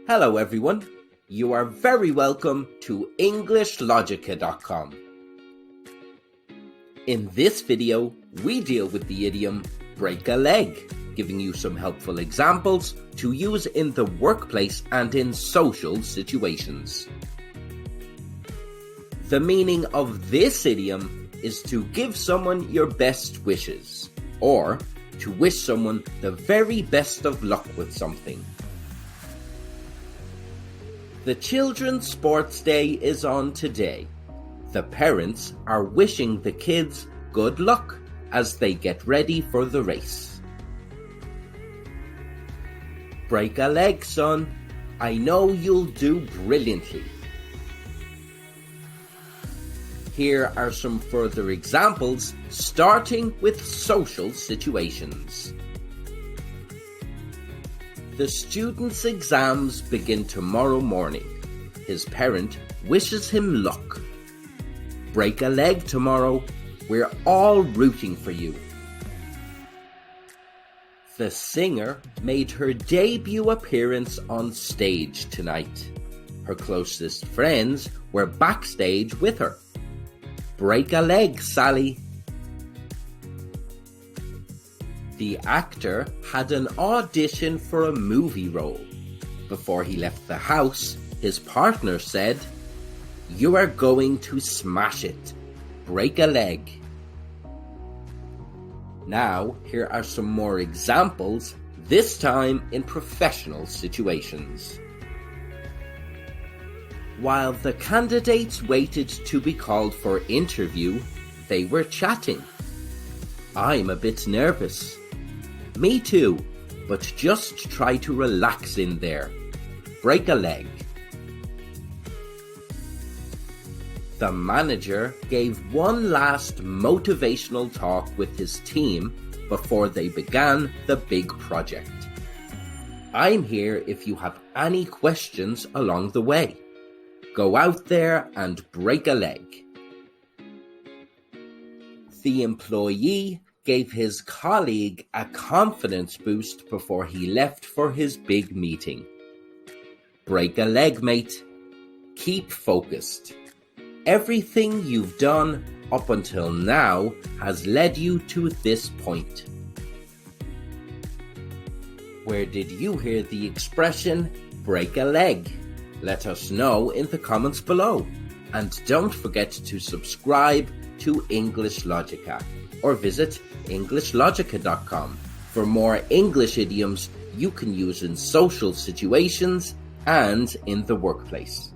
Hello everyone, you are very welcome to EnglishLogica.com. In this video, we deal with the idiom break a leg, giving you some helpful examples to use in the workplace and in social situations. The meaning of this idiom is to give someone your best wishes, or to wish someone the very best of luck with something. The children's sports day is on today. The parents are wishing the kids good luck as they get ready for the race. Break a leg, son. I know you'll do brilliantly. Here are some further examples, starting with social situations. The student's exams begin tomorrow morning. His parent wishes him luck. Break a leg tomorrow. We're all rooting for you. The singer made her debut appearance on stage tonight. Her closest friends were backstage with her. Break a leg, Sally. The actor had an audition for a movie role. Before he left the house, his partner said, "You are going to smash it. Break a leg." Now, here are some more examples, this time in professional situations. While the candidates waited to be called for interview, they were chatting. "I'm a bit nervous." "Me too, but just try to relax in there. Break a leg." The manager gave one last motivational talk with his team before they began the big project. "I'm here if you have any questions along the way. Go out there and break a leg." The employee gave his colleague a confidence boost before he left for his big meeting. Break a leg, mate. Keep focused. Everything you've done up until now has led you to this point. Where did you hear the expression break a leg? Let us know in the comments below. And don't forget to subscribe to English Logica or visit EnglishLogica.com for more English idioms you can use in social situations and in the workplace.